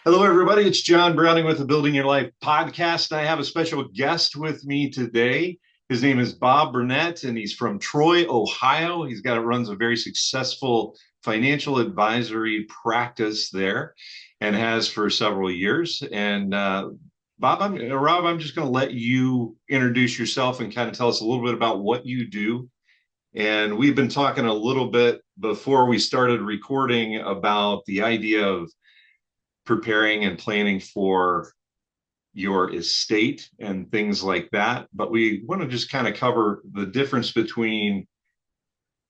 Hello, everybody. It's John Browning with the Building Your Life podcast. I have a special guest with me today. His name is Bob Burnette, and he's from Troy, Ohio. Runs a very successful financial advisory practice there, and has for several years. And Rob, I'm just going to let you introduce yourself and kind of tell us a little bit about what you do. And we've been talking a little bit before we started recording about the idea of preparing and planning for your estate and things like that. But we want to just kind of cover the difference between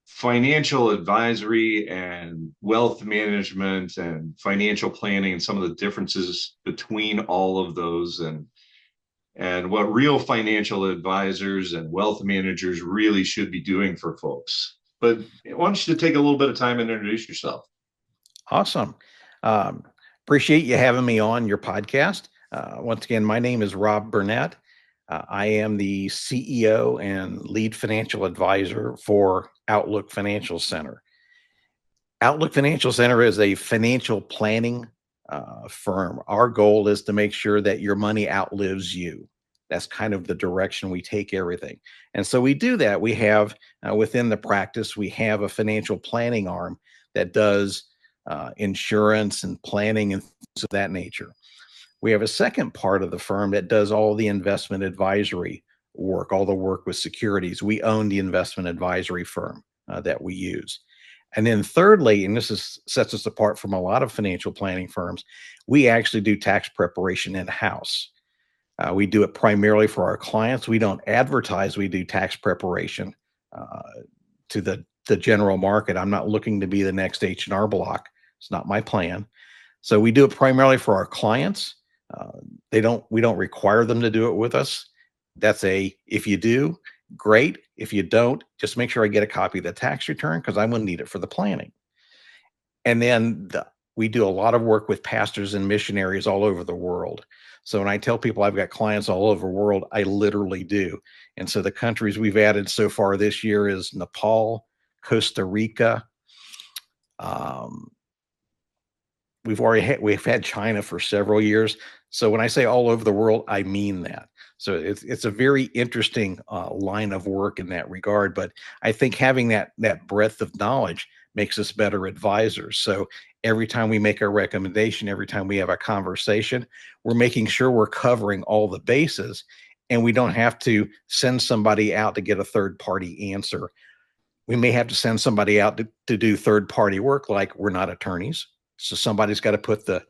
financial advisory and wealth management and financial planning and some of the differences between all of those and what real financial advisors and wealth managers really should be doing for folks. But I want you to take a little bit of time and introduce yourself. Awesome. Um, Appreciate you having me on your podcast. Once again, my name is Rob Burnette. I am the CEO and lead financial advisor for Outlook Financial Center. Outlook Financial Center is a financial planning firm. Our goal is to make sure that your money outlives you. That's kind of the direction we take everything. And so we do that. We have within the practice, we have a financial planning arm that does insurance and planning and things of that nature. We have a second part of the firm that does all the investment advisory work, all the work with securities. We own the investment advisory firm that we use. And then thirdly, and sets us apart from a lot of financial planning firms, we actually do tax preparation in-house. We do it primarily for our clients. We don't advertise we do tax preparation uh, to the general market. I'm not looking to be the next H&R Block. It's not my plan. So we do it primarily for our clients. We don't require them to do it with us. If you do, great. If you don't, just make sure I get a copy of the tax return because I'm going to need it for the planning. And then we do a lot of work with pastors and missionaries all over the world. So when I tell people I've got clients all over the world, I literally do. And so the countries we've added so far this year is Nepal, Costa Rica. Um, we've had China for several years. So when I say all over the world, I mean that. So it's a very interesting line of work in that regard. But I think having that breadth of knowledge makes us better advisors. So every time we make a recommendation, every time we have a conversation, we're making sure we're covering all the bases, and we don't have to send somebody out to get a third party answer. We may have to send somebody out to do third party work, like we're not attorneys. So somebody's got to put the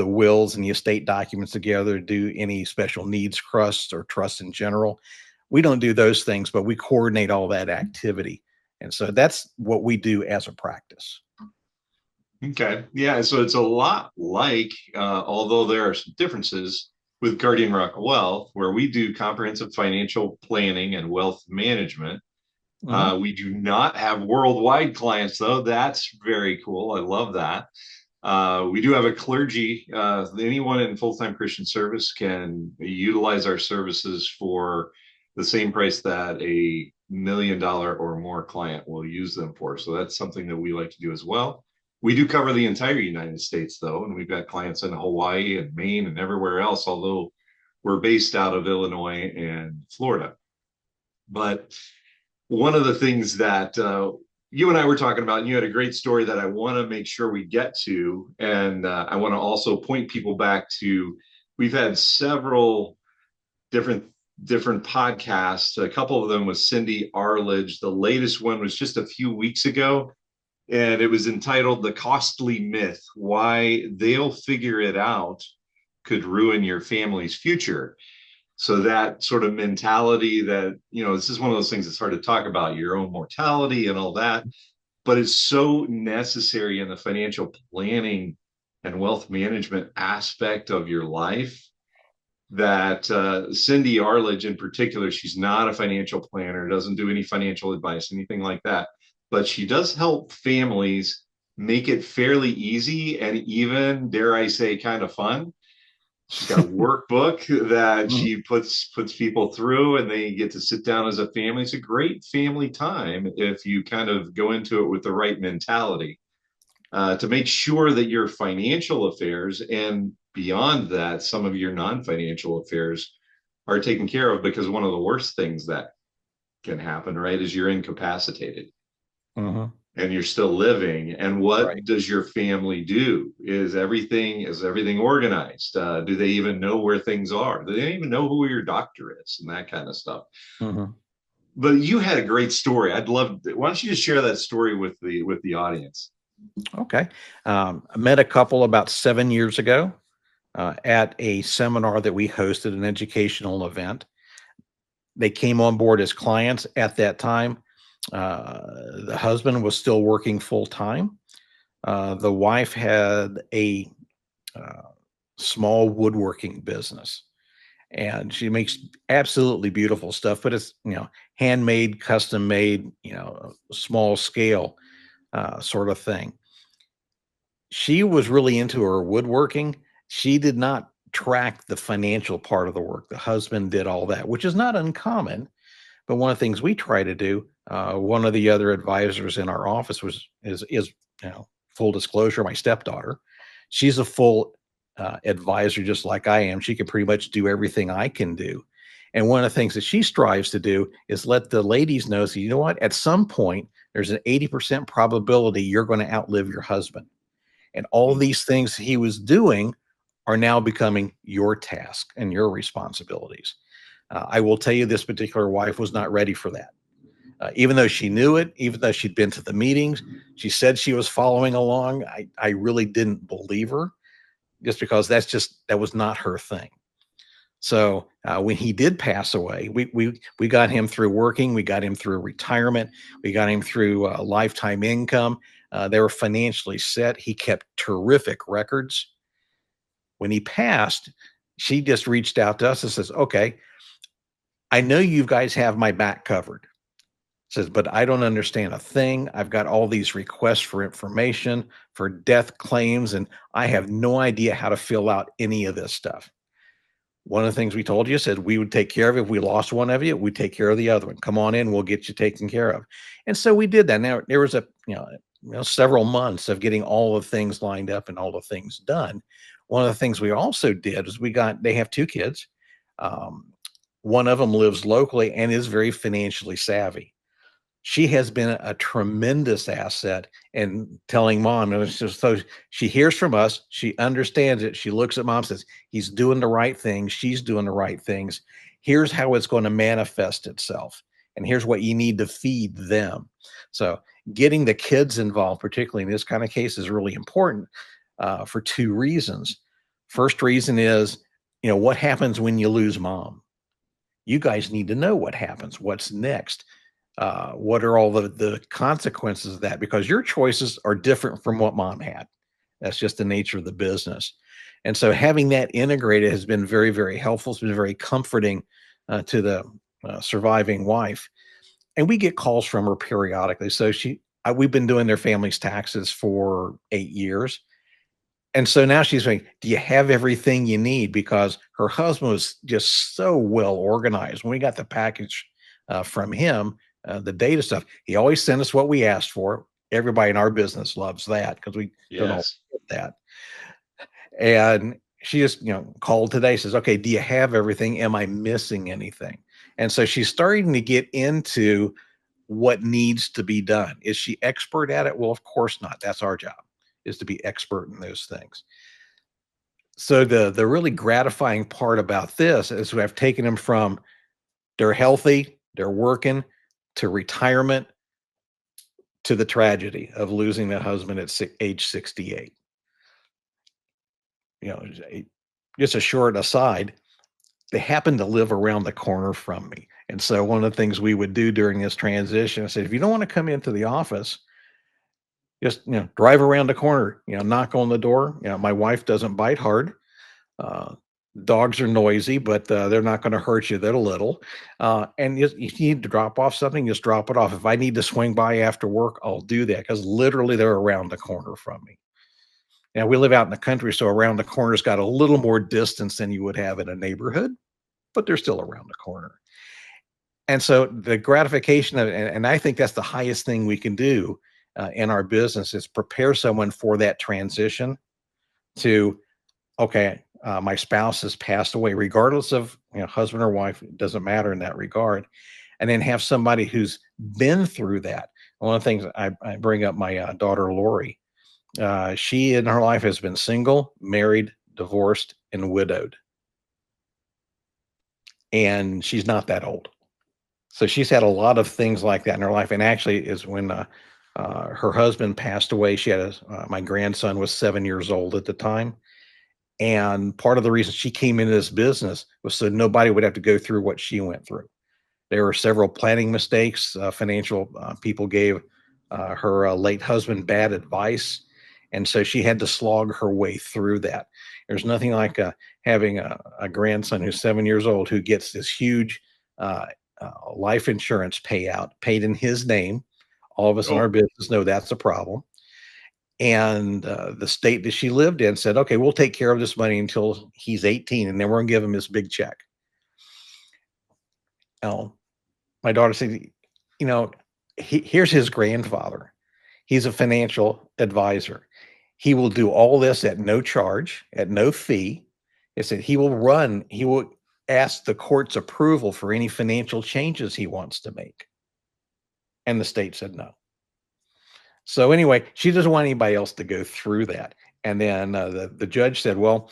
wills and the estate documents together, do any special needs trusts or trusts in general. We don't do those things, but we coordinate all that activity. And so that's what we do as a practice. Okay. Yeah. So it's a lot like, although there are some differences with Guardian Rock Wealth, where we do comprehensive financial planning and wealth management. Mhm. We do not have worldwide clients, though. That's very cool. I love that. We do have a clergy. Anyone in full-time Christian service can utilize our services for the same price that a $1 million or more client will use them for. So that's something that we like to do as well. We do cover the entire United States, though, and we've got clients in Hawaii and Maine and everywhere else, although we're based out of Illinois and Florida. But one of the things that you and I were talking about, and you had a great story that I want to make sure we get to. And I want to also point people back to, we've had several different podcasts. A couple of them with Cindy Arledge. The latest one was just a few weeks ago, and it was entitled "The Costly Myth: Why They'll Figure It Out Could Ruin Your Family's Future." So that sort of mentality that, this is one of those things that's hard to talk about, your own mortality and all that, but it's so necessary in the financial planning and wealth management aspect of your life that Cindy Arledge in particular, she's not a financial planner, doesn't do any financial advice, anything like that, but she does help families make it fairly easy and even, dare I say, kind of fun. She's got a workbook that Mhm. she puts people through, and they get to sit down as a family. It's a great family time if you kind of go into it with the right mentality. to make sure that your financial affairs and beyond that, some of your non-financial affairs are taken care of. Because one of the worst things that can happen, right, is you're incapacitated Hmm. and you're still living. And Right. what does your family do? Is everything organized? Do they even know where things are? Do they even know who your doctor is and that kind of stuff? Hmm. But you had a great story. I'd love. Why don't you just share that story with the audience? Okay. I met a couple about 7 years ago at a seminar that we hosted, an educational event. They came on board as clients at that time. The husband was still working full time. The wife had a uh, small woodworking business, and she makes absolutely beautiful stuff, but it's, handmade, custom made, small scale sort of thing. She was really into her woodworking. She did not track the financial part of the work. The husband did all that, which is not uncommon. But one of the things we try to do, one of the other advisors in our office is full disclosure, my stepdaughter. She's a full advisor, just like I am. She can pretty much do everything I can do. And one of the things that she strives to do is let the ladies know, so you know what, at some point, there's an 80% probability you're going to outlive your husband. And all these things he was doing are now becoming your task and your responsibilities. I will tell you, this particular wife was not ready for that. Even though she knew it, even though she'd been to the meetings, she said she was following along. I really didn't believe her, just because that was not her thing. So when he did pass away, we got him through working, we got him through retirement, we got him through lifetime income. They were financially set. He kept terrific records. When he passed, she just reached out to us and says, "Okay, I know you guys have my back covered." Says, "But I don't understand a thing. I've got all these requests for information, for death claims, and I have no idea how to fill out any of this stuff." One of the things we told you said we would take care of it. If we lost one of you, we'd take care of the other one. Come on in, we'll get you taken care of. And so we did that. Now there was several months of getting all the things lined up and all the things done. One of the things we also did is they have two kids. Um, one of them lives locally and is very financially savvy. She has been a tremendous asset in telling mom, and it's just so she hears from us, she understands it. She looks at mom, says, "He's doing the right things, she's doing the right things. Here's how it's going to manifest itself. And here's what you need to feed them." So getting the kids involved, particularly in this kind of case, is really important for two reasons. First reason is, what happens when you lose mom? You guys need to know what happens, what's next, what are all the consequences of that, because your choices are different from what mom had. That's just the nature of the business. And so having that integrated has been very, very helpful. It's been very comforting to the surviving wife. And we get calls from her periodically. So we've been doing their family's taxes for 8 years. And so now she's saying, "Do you have everything you need?" Because her husband was just so well organized. When we got the package from him, the data stuff, he always sent us what we asked for. Everybody in our business loves that because we don't all Yes. get that. And she just, called today, says, "Okay, do you have everything? Am I missing anything?" And so she's starting to get into what needs to be done. Is she expert at it? Well, of course not. That's our job, is to be expert in those things. So the really gratifying part about this is we have taken them from they're healthy, they're working, to retirement, to the tragedy of losing that husband at age 68. You know, just a short aside, they happen to live around the corner from me. And so one of the things we would do during this transition, I said, if you don't want to come into the office, just drive around the corner, knock on the door. My wife doesn't bite hard. Uh, Dogs are noisy, but they're not going to hurt you. They're little. And if you need to drop off something, just drop it off. If I need to swing by after work, I'll do that, because literally they're around the corner from me. Now, we live out in the country, so around the corner's got a little more distance than you would have in a neighborhood, but they're still around the corner. And so the gratification of, and I think that's the highest thing we can do, in our business is prepare someone for that transition to, okay, my spouse has passed away, regardless of, husband or wife, it doesn't matter in that regard. And then have somebody who's been through that. One of the things I bring up, my daughter Lori, she in her life has been single, married, divorced, and widowed, and she's not that old. So she's had a lot of things like that in her life. And actually, is when her husband passed away. She had my grandson was 7 years old at the time, and part of the reason she came into this business was so nobody would have to go through what she went through. There were several planning mistakes. Financial people gave her late husband bad advice. And so she had to slog her way through that. There's nothing like having a grandson who's 7 years old who gets this huge life insurance payout paid in his name. All of us in our Oh, business know that's a problem. And the state that she lived in said, okay, we'll take care of this money until he's 18, and then we're going to give him this big check. Now, my daughter said, here's his grandfather. He's a financial advisor. He will do all this at no charge, at no fee. It said he will ask the court's approval for any financial changes he wants to make. And the state said no. So anyway, she doesn't want anybody else to go through that. And then the judge said, well,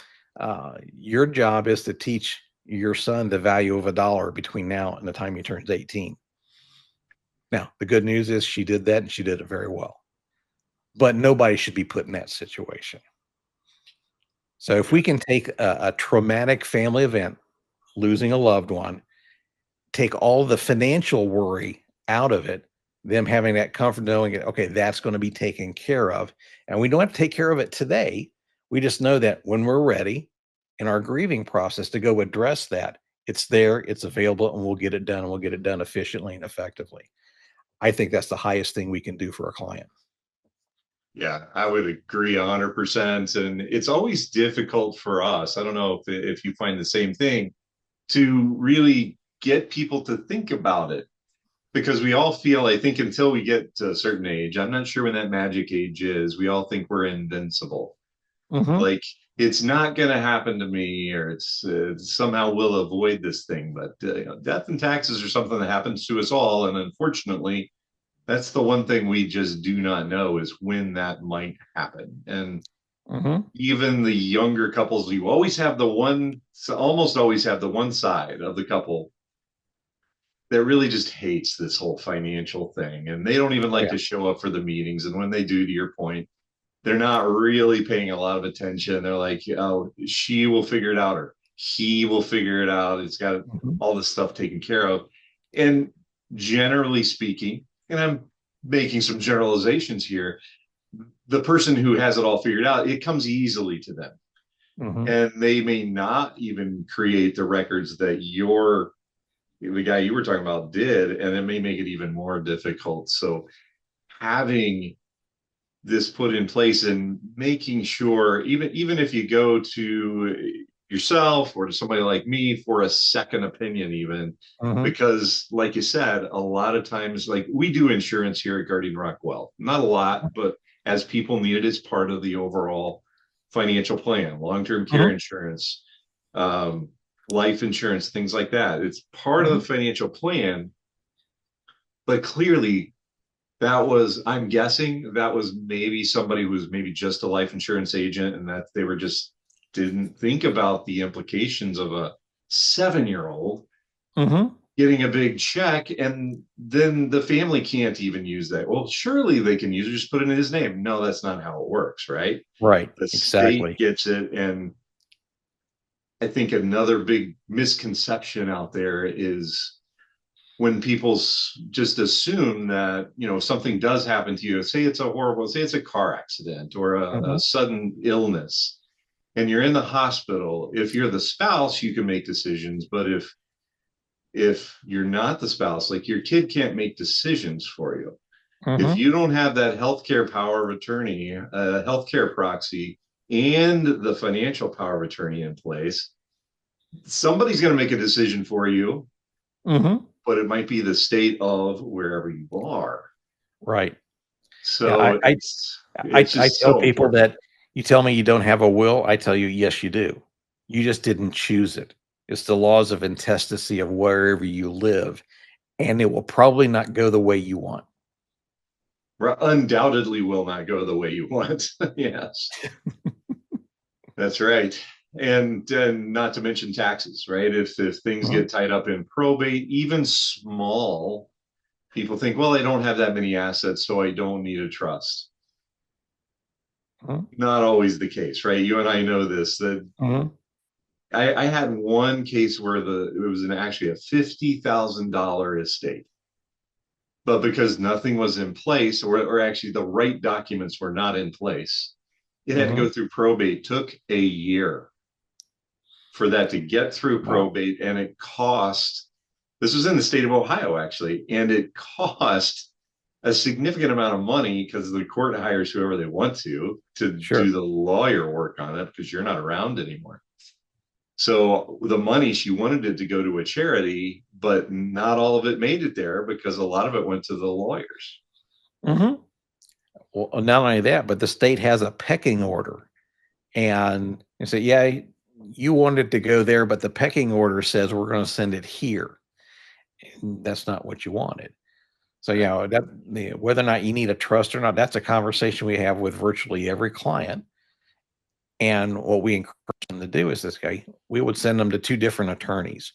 your job is to teach your son the value of a dollar between now and the time he turns 18. Now, the good news is she did that and she did it very well. But nobody should be put in that situation. So if yeah. we can take a traumatic family event, losing a loved one, take all the financial worry out of it, them having that comfort knowing it, okay, that's going to be taken care of. And we don't have to take care of it today. We just know that when we're ready in our grieving process to go address that, it's there, it's available, and we'll get it done, and we'll get it done efficiently and effectively. I think that's the highest thing we can do for a client. Yeah, I would agree 100%. And it's always difficult for us. I don't know if you find the same thing to really get people to think about it because we all feel, I think, until we get to a certain age, I'm not sure when that magic age is, we all think we're invincible. Mm-hmm. Like, it's not going to happen to me, or somehow we'll avoid this thing. But death and taxes are something that happens to us all. And unfortunately, that's the one thing we just do not know is when that might happen. And Mm-hmm. even the younger couples, you always have the one, almost always have the one side of the couple that really just hates this whole financial thing. And they don't even Oh like yeah. to show up for the meetings. And when they do, to your point, they're not really paying a lot of attention. They're like, oh, she will figure it out or he will figure it out. It's got Mm-hmm. all this stuff taken care of. And generally speaking, and I'm making some generalizations here, the person who has it all figured out, it comes easily to them. Mm-hmm. And they may not even create the records that the guy you were talking about did, and it may make it even more difficult. So having this put in place and making sure, even if you go to yourself or to somebody like me for a second opinion, even Mm-hmm. because like you said, a lot of times, like we do insurance here at Guardian Rockwell, not a lot, but as people need it as part of the overall financial plan, long-term care Mm-hmm. insurance, um, life insurance, things like that. It's part of the Mm-hmm. financial plan, but clearly that was, I'm guessing that was maybe somebody who was maybe just a life insurance agent and that they were just didn't think about the implications of a 7 year old Mm-hmm. getting a big check and then the family can't even use that. Well, surely they can use it, just put it in his name. No, that's not how it works, right? Right. The state Exactly. gets it. And I think another big misconception out there is when people just assume that something does happen to you, say it's a horrible, say it's a car accident or Mm-hmm. a sudden illness and you're in the hospital. If you're the spouse you can make decisions, but if you're not the spouse, like your kid can't make decisions for you if Mm-hmm. you don't have that healthcare power of attorney, healthcare proxy, and the financial power of attorney in place. Somebody's going to make a decision for you, Mm-hmm. but it might be the state of wherever you are. Right. Yeah, So it's I just tell so people important. that you tell me you don't have a will, I tell you, yes, you do. You just didn't choose it. It's the laws of intestacy of wherever you live, and it will probably not go the way you want. Undoubtedly will not go the way you want. Yes, that's right. And not to mention taxes, right? If things Mhm, get tied up in probate, even small, people think, well, I don't have that many assets, so I don't need a trust. mhm, Not always the case, right? You and I know this. That mhm. I had one case where it was actually a $50,000 estate, but because nothing was in place, or actually the right documents were not in place, it had to Mhm. go through probate. Took a year for that to get through Wow. probate, and it cost. This was in the state of Ohio, actually, and it cost a significant amount of money because the court hires whoever they want to do Sure. the lawyer work on it because you're not around anymore. So the money, she wanted it to go to a charity, but not all of it made it there because a lot of it went to the lawyers. Mhm. Well, not only that, but the state has a pecking order, and they say, "Yeah, you wanted to go there, but the pecking order says we're gonna send it here." And that's not what you wanted. So, Right. yeah, whether or not you need a trust or not, that's a conversation we have with virtually every client. And what we encourage them to do is this guy, we would send them to 2 different attorneys.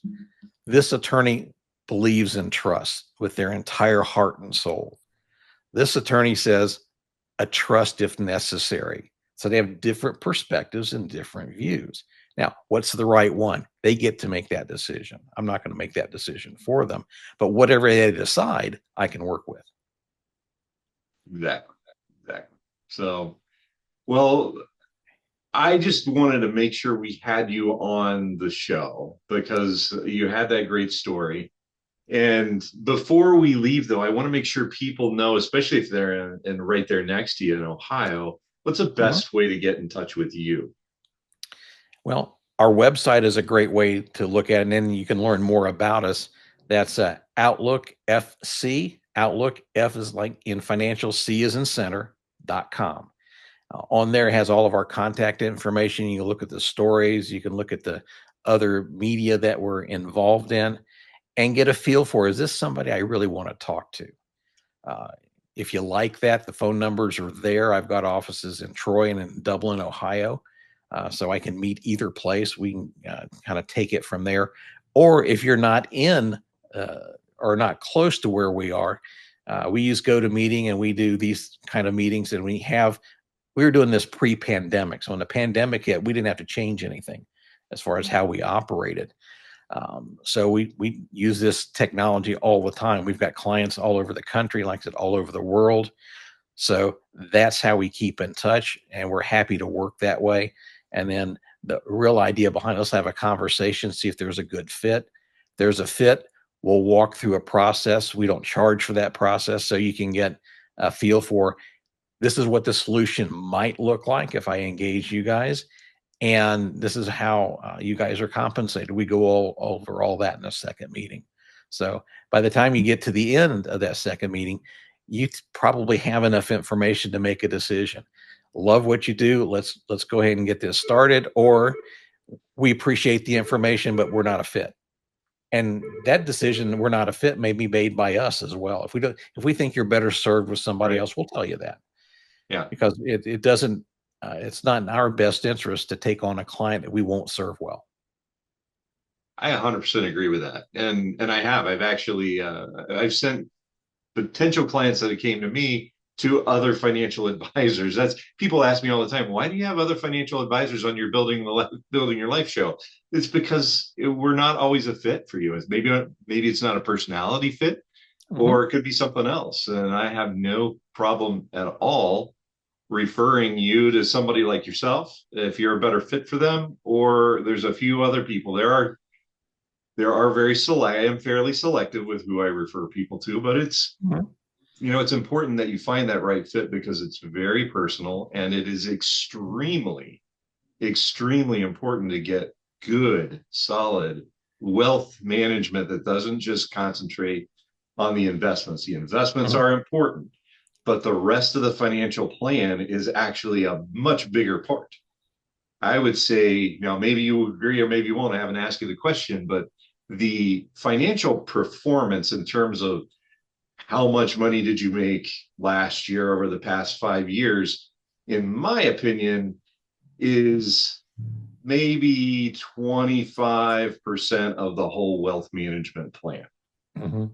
This attorney believes in trust with their entire heart and soul. This attorney says a trust if necessary. So they have different perspectives and different views. Now, what's the right one? They get to make that decision. I'm not going to make that decision for them, but whatever they decide, I can work with. Exactly. Exactly. So, well, I just wanted to make sure we had you on the show because you had that great story. And before we leave, though, I want to make sure people know, especially if they're in right there next to you in Ohio, what's the Mhm. best way to get in touch with you? Well, our website is a great way to look at it, and then you can learn more about us. That's Outlook FC. Outlook F is like in financial, C is in center.com. On there, it has all of our contact information. You can look at the stories, you can look at the other media that we're involved in, and get a feel for, is this somebody I really want to talk to? Uh, if you like that, the phone numbers are there. I've got offices in Troy and in Dublin, Ohio. So I can meet either place. We can kind of take it from there. Or if you're not in uh, or not close to where we are, we use GoToMeeting and we do these kind of meetings. And we were doing this pre-pandemic. So when the pandemic hit, we didn't have to change anything as far as how we operated. So we use this technology all the time. We've got clients all over the country, like I said, all over the world. So that's how we keep in touch, and we're happy to work that way. And then the real idea behind us have a conversation, see if there's a good fit. There's a fit. We'll walk through a process. We don't charge for that process, so you can get a feel for this is what the solution might look like if I engage you guys, and this is how you guys are compensated. We go all over all that in a second meeting. So by the time you get to the end of that second meeting, you probably have enough information to make a decision. Love what you do. Let's go ahead and get this started, or we appreciate the information, but we're not a fit. And that decision, we're not a fit, may be made by us as well. If we think you're better served with somebody Right. else, we'll tell you that Yeah. because it doesn't it's not in our best interest to take on a client that we won't serve well. I 100% agree with that. And I've actually I've sent potential clients that came to me to other financial advisors. That's people ask me all the time, why do you have other financial advisors on your building your life show? It's because we're not always a fit for you. It's maybe it's not a personality fit, Mhm, or it could be something else. And I have no problem at all referring you to somebody like yourself if you're a better fit for them, or there's a few other people. There are very select. I am fairly selective with who I refer people to, but mhm, it's important that you find that right fit because it's very personal, and it is extremely important to get good, solid wealth management that doesn't just concentrate on the investments. The investments mhm, are important, but the rest of the financial plan is actually a much bigger part. I would say, maybe you agree or maybe you won't. I haven't asked you the question, but the financial performance in terms of how much money did you make last year over the past 5 years, in my opinion, is maybe 25% of the whole wealth management plan. Mm-hmm.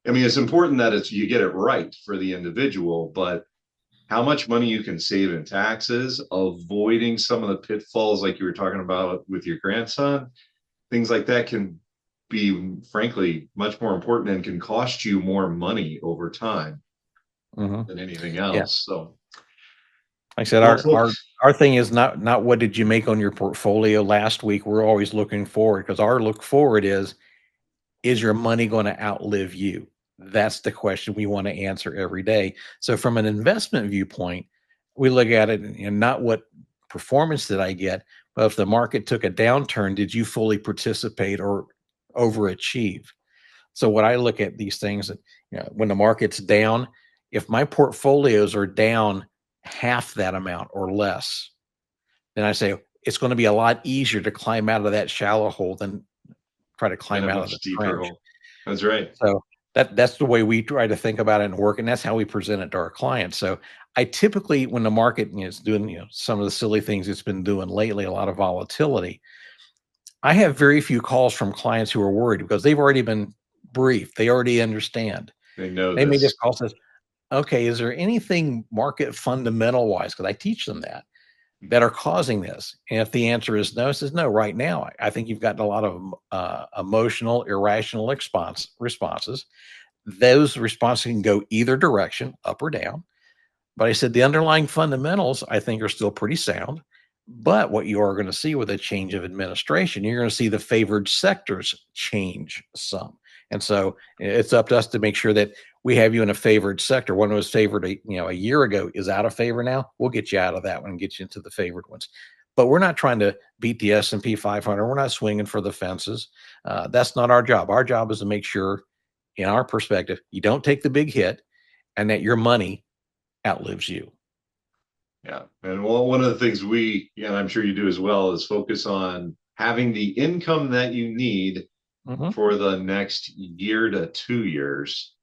I mean, it's important that you get it right for the individual, but how much money you can save in taxes, avoiding some of the pitfalls like you were talking about with your grandson, things like that can be, frankly, much more important and can cost you more money over time Mm-hmm. than anything Yeah. else. So, Like I said, well, our thing is not what did you make on your portfolio last week. We're always looking forward, because our look forward is your money going to outlive you? That's the question we want to answer every day. So from an investment viewpoint, we look at it and not what performance did I get, but if the market took a downturn, did you fully participate or overachieve? So what I look at these things, when the market's down, if my portfolios are down half that amount or less, then I say it's going to be a lot easier to climb out of that shallow hole than try to in climb a out of the much deeper trench. hole. That's right. So that's the way we try to think about it and work, and that's how we present it to our clients. So I typically, when the market is doing some of the silly things it's been doing lately, a lot of volatility, I have very few calls from clients who are worried because they've already been briefed. They already understand. They know They may this. just call says, "Okay, is there anything market fundamental wise?" Because I teach them that are causing this. And if the answer is no, it says no. Right now, I think you've gotten a lot of emotional, irrational responses. Those responses can go either direction, up or down. But I said the underlying fundamentals, I think, are still pretty sound. But what you are going to see with a change of administration, you're going to see the favored sectors change some. And so it's up to us to make sure that we have you in a favored sector. One was favored a year ago is out of favor now. We'll get you out of that one and get you into the favored ones. But we're not trying to beat the S&P 500. We're not swinging for the fences. That's not our job. Our job is to make sure, in our perspective, you don't take the big hit and that your money outlives you. Yeah. And well, one of the things and I'm sure you do as well, is focus on having the income that you need Mm-hmm. for the next year to 2 years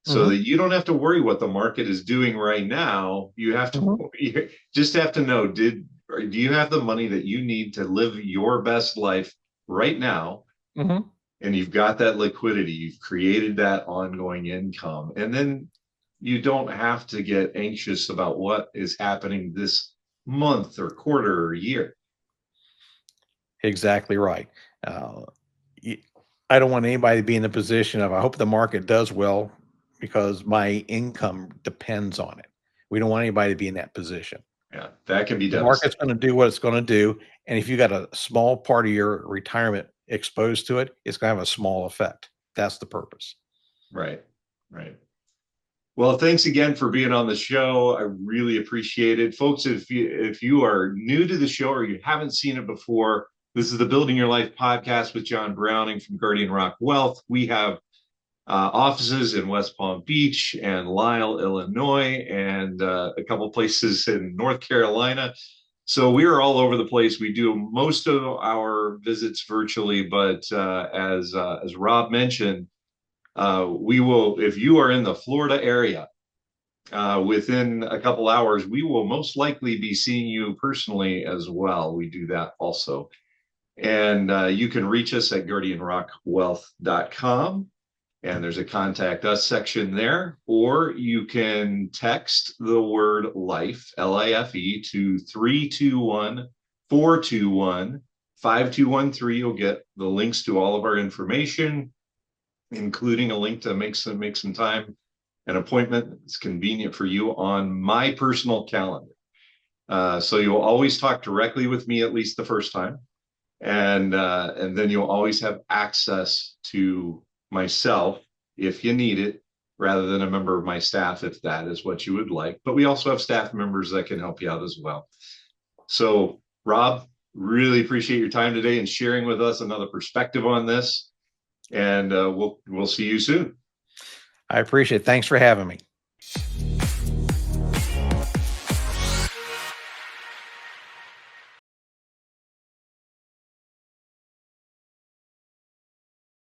so Mm-hmm. that you don't have to worry what the market is doing right now. You have to Mm-hmm. you just have to know, do you have the money that you need to live your best life right now? Mm-hmm. And you've got that liquidity, you've created that ongoing income. And then you don't have to get anxious about what is happening this month or quarter or year. Exactly right. Uh, I don't want anybody to be in the position of, I hope the market does well because my income depends on it. We don't want anybody to be in that position. Yeah, that can be The market's devastating. going to do what it's going to do. And if you got a small part of your retirement exposed to it, it's going to have a small effect. That's the purpose. Right. Right. Well, thanks again for being on the show. I really appreciate it. Folks, if you are new to the show or you haven't seen it before, this is the Building Your Life podcast with John Browning from Guardian Rock Wealth. We have offices in West Palm Beach and Lisle, Illinois, and a couple places in North Carolina. So we are all over the place. We do most of our visits virtually, but as Rob mentioned, we will, if you are in the Florida area, within a couple hours, we will most likely be seeing you personally as well. We do that also. And you can reach us at guardianrockwealth.com. And there's a contact us section there, or you can text the word life, LIFE, to 321 421 5213. You'll get the links to all of our information, including a link to make some time, an appointment that's convenient for you on my personal calendar. So you'll always talk directly with me, at least the first time, and then you'll always have access to myself if you need it, rather than a member of my staff if that is what you would like. But we also have staff members that can help you out as well. So, Rob, really appreciate your time today and sharing with us another perspective on this. And we'll see you soon. I appreciate it. Thanks for having me.